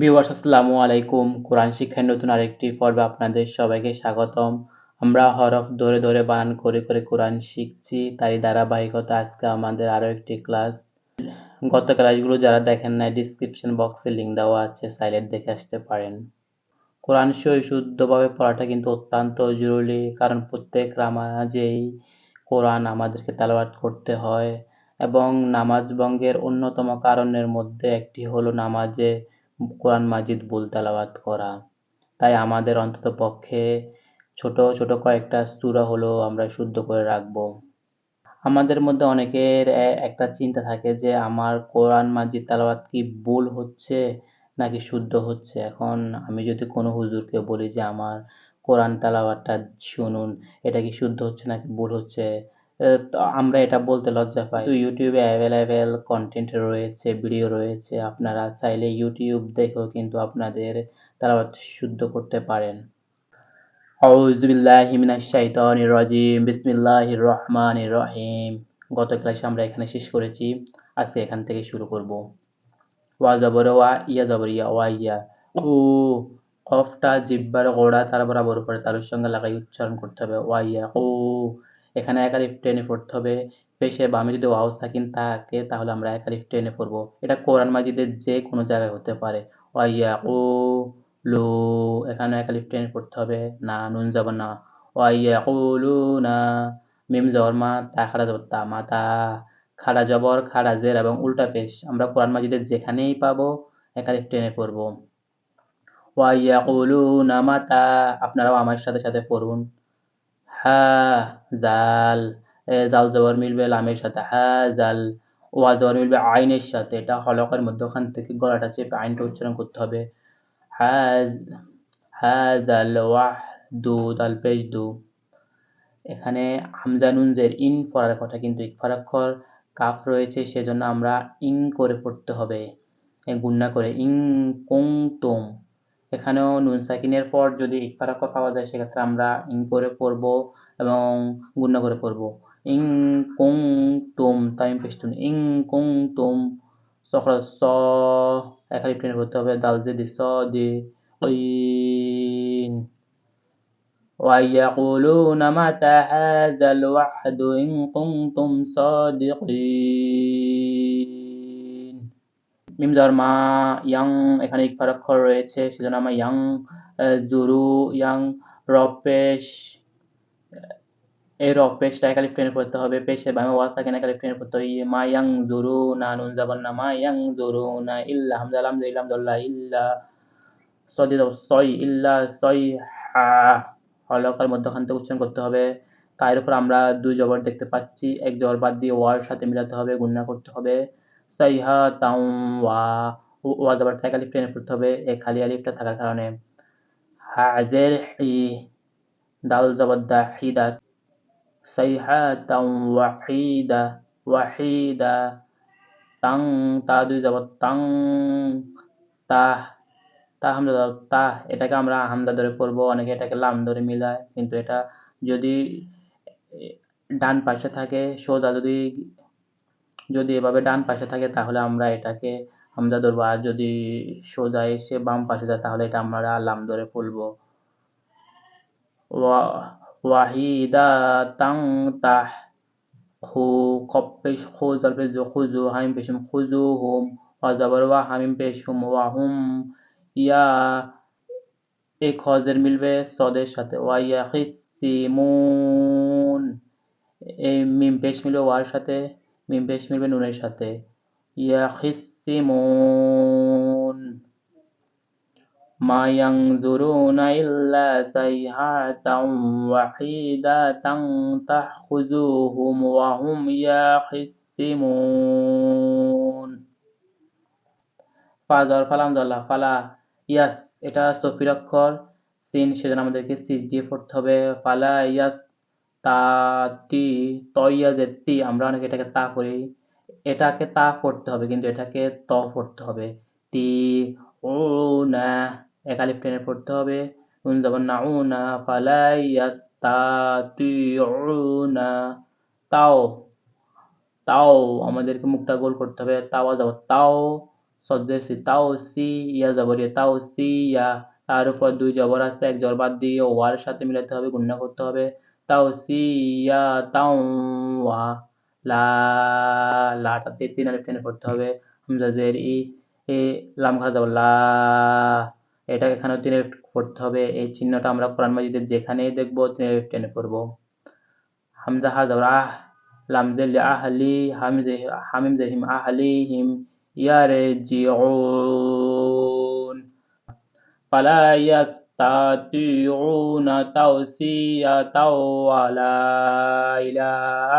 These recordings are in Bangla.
ভিউয়ার্স আসসালামু আলাইকুম। কোরআন শিক্ষার নতুন আরেকটি পর্বে আপনাদের সবাইকে স্বাগতম। আমরা হরফ ধরে ধরে বানান করে করে কোরআন শিখছি, তাই ধারাবাহিকতা আজকে আমাদের আরো একটি ক্লাস। গত ক্লাসগুলো যারা দেখেন নাই ডিসক্রিপশন বক্সে লিংক দেওয়া আছে, চাইলে দেখে আসতে পারেন। কোরআন শরীফ শুদ্ধভাবে পড়াটা কিন্তু অত্যন্ত জরুরি, কারণ প্রত্যেক নামাজেই কোরআন আমাদেরকে তেলাওয়াত করতে হয় এবং নামাজ ভঙ্গের অন্যতম কারণের মধ্যে একটি হলো নামাজে কোরআন মাজিদ ভুল তেলাওয়াত করা। তাই আমাদের অন্ততপক্ষে ছোট ছোট কয়েকটা সূরা হলেও আমরা শুদ্ধ করে রাখবো। আমাদের মধ্যে অনেকের একটা চিন্তা থাকে যে আমার কোরআন মাজিদ তেলাওয়াত কি ভুল হচ্ছে নাকি শুদ্ধ হচ্ছে। এখন আমি যদি কোনো হুজুরকে বলি যে আমার কোরআন তেলাওয়াতটা শুনুন, এটা কি শুদ্ধ হচ্ছে নাকি ভুল হচ্ছে, তো আমরা এটা বলতে লজ্জা পাই। তো ইউটিউবে অ্যাভেলেবেল কন্টেন্ট রয়েছে, ভিডিও রয়েছে, আপনারা চাইলে ইউটিউব দেখেও কিন্তু আপনাদের তেলাওয়াত শুদ্ধ করতে পারেন। আউযু বিল্লাহি মিনাশ শাইতানির রাজিম। বিসমিল্লাহির রহমানির রহিম। গত ক্লাসে আমরা এখানে শেষ করেছি, আজকে এখান থেকে শুরু করব। ওয়া জবর ওয়া, ইয়া জবর ইয়া, ওয়া ইয়া। উ, কফটা জিহ্বার গোড়া তার বরাবর উপরে তালুর সঙ্গে লাগাই উচ্চারণ করতে হবে। ওয়া ইয়া উ, এখানে এক আলিফ টেনে পড়তে হবে। পেশে বামে যদি ওয়াও সাকিন থাকে তাহলে আমরা এক আলিফ টেনে পড়বো। এটা কোরআন মাজিদের যে কোনো জায়গায় হতে পারে। ওয়া ইয়া উ লু, এখানে এক আলিফ টেনে পড়তে হবে। না, নুন জবর না। ওয়া ইয়া লু না, মিম জবর মা, তা খাড়া জবর তা, মাতা। খাড়া জবর, খাড়া জের এবং উল্টা পেশ আমরা কোরআন মাজিদের যেখানেই পাবো এক আলিফ টেনে পড়বো। ওয়া ইয়াকুলুনা মাতা, আপনারাও আমার সাথে সাথে পড়ুন। হা জাল, জাল জবর মিলবে লামের সাথে, হা জাল। ওয়া জবর মিলবে আইনের সাথে, এটা হলকের মধ্যখান থেকে গলাটা চেপে আইনটা উচ্চারণ করতে হবে। হা হা জাল ওয়াহ দু, দাল পেশ দু। এখানে হামজা নুন জের ইন পড়ার কথা, কিন্তু ইকফার অক্ষর কাফ রয়েছে, সেজন্য আমরা ইং করে পড়তে হবে, গুণনা করে। ইং কুং তুম, এখানেও নুন সাকিনের পর যদি ইকফার অক্ষর পাওয়া যায় সেক্ষেত্রে আমরা ইং করে পড়ব এবং গুণনা করে পড়ব। ইং কুং তুম, তামিম পেশতুন, ইং কুং তুম। সখরা স, একালি টেনে পড়তে হবে, দাল জেদি স দি, ইন। ويقولون متى هذا الوعد إن كنتم صادقين। মিম জবর মা, ইয়াং, এখানে ইকফার অক্ষর রয়েছে সেজন্য আমরা ইয়াং জুরু, ইয়াং র পেশ, এই র পেশটা এক আলিফ টেনে পড়তে হবে। পেশে বামে ওয়াও সাকিন এক আলিফ টেনে পড়তে হবে। মা ইয়াং জুরু না, নুন জবর না, মা ইয়াং জুরু না, ইল্লা হামজা লাম ইলাম দল্লা, ইল্লা সদি সই, ইল্লা সই হা, হলকার মধ্যখান থেকে উচ্চারণ করতে হবে। তার উপর আমরা দুই জবর দেখতে পাচ্ছি, এক জবর বাদ দিয়ে ওয়ার সাথে মিলাতে হবে, গুণনা করতে হবে। সাইহা তাও ওয়া, ওয়া জবর এক আলিফ টেনে পড়তে হবে, এই খালি আলিফটা থাকার কারণে। হাজের হি, দাল জবর দা, হিদা। সাইহা তাও ওয়াহিদা, ওয়াহিদা। তাং, তা দুই জবর তাং, তাহ, তা হামজা ধর তা, এটাকে আমরা হামজা ধরে পড়বো, অনেকে এটাকে লাম ধরে মিলায়, কিন্তু এটা যদি ডান পাশে থাকে সোজা, যদি যদি এভাবে ডান পাশে থাকে তাহলে আমরা এটাকে হামজা ধরবো, আর যদি সোজা এসে বাম পাশে যায় তাহলে এটা আমরা লাম ধরে পড়বো। ওয়াহিদা তাং তাহ, খু, কপ পেশ খু, জল পেশ জু, খুজু, হামিম পেশ হুম, খুজু হুম। ওয়া জবর ওয়া, হামিম পেশ হুম, ওয়া হুম। ইয়া, এই খজের মিলবে সদের সাথে, ওয়াইয়া খিসিমুন। এই মিম পেশ মিলবে ওয়ার সাথে, মিম পেশ মিলবে নুনের সাথে। ইয়া খিসিমুন। মা ইয়ানজুরুনা ইল্লা সাইহাতাও ওয়াহিদাতাও তাখুযুহুম ওয়া হুম ইয়াখিসিমুন। ফা জবর ফালাম জল্লা, ফালা, ইয়াস, এটা সফির অক্ষর সিন, সেজন্য আমাদেরকে সিজ দিয়ে পড়তে হবে। ফালা ইয়াস তা তি, তইয়া যে তি, আমরা অনেকে এটাকে তা পড়ি, এটাকে তা পড়তে হবে কিন্তু এটাকে ত পড়তে হবে। তি ও না, এক আলিফ টেনে পড়তে হবে। নুন জবর না, উ না, ফালা ইয়াস তা তি ও না। তাও, তাও আমাদেরকে মুখটা গোল করতে হবে। তাওয়া যাবো তাও, সদ্দেশি তাওসি ইয়া জবরিয়া তাওসিয়া, তার উপর দুই জবর আছে, এক জবর বাদ দিয়ে ওয়ার সাথে মিলাতে হবে, গুণনা করতে হবে। তাওসিয়া তাও ওয়া, লা, লাটাতে তিন আলিফ টেনে পড়তে হবে। হামজা জের ই, এ লাম খা যাব লা, এটা এখানেও তিন আলিফ পড়তে হবে। এই চিহ্নটা আমরা কোরআন মাজিদের যেখানেই দেখবো তিন আলিফ টেনে পড়বো। হামজা হা যাব আহ, লাম জের লি আহলি, হামিম জের হিম আহলিহিম, ইয়ারজিউন, ফালা ইয়াস্তাতিউনা তাওসিয়াতাও ওয়ালা ইলা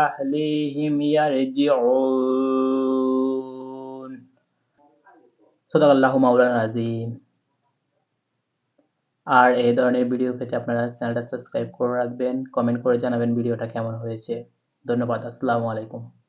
আহলিহিম ইয়ারজিউন। সাদাকাল্লাহু মাওলানা আযীম। আর এই ধরনের ভিডিও পেতে আপনারা চ্যানেলটা সাবস্ক্রাইব করে রাখবেন, কমেন্ট করে জানাবেন ভিডিওটা কেমন হয়েছে। ধন্যবাদ। আসসালামু আলাইকুম।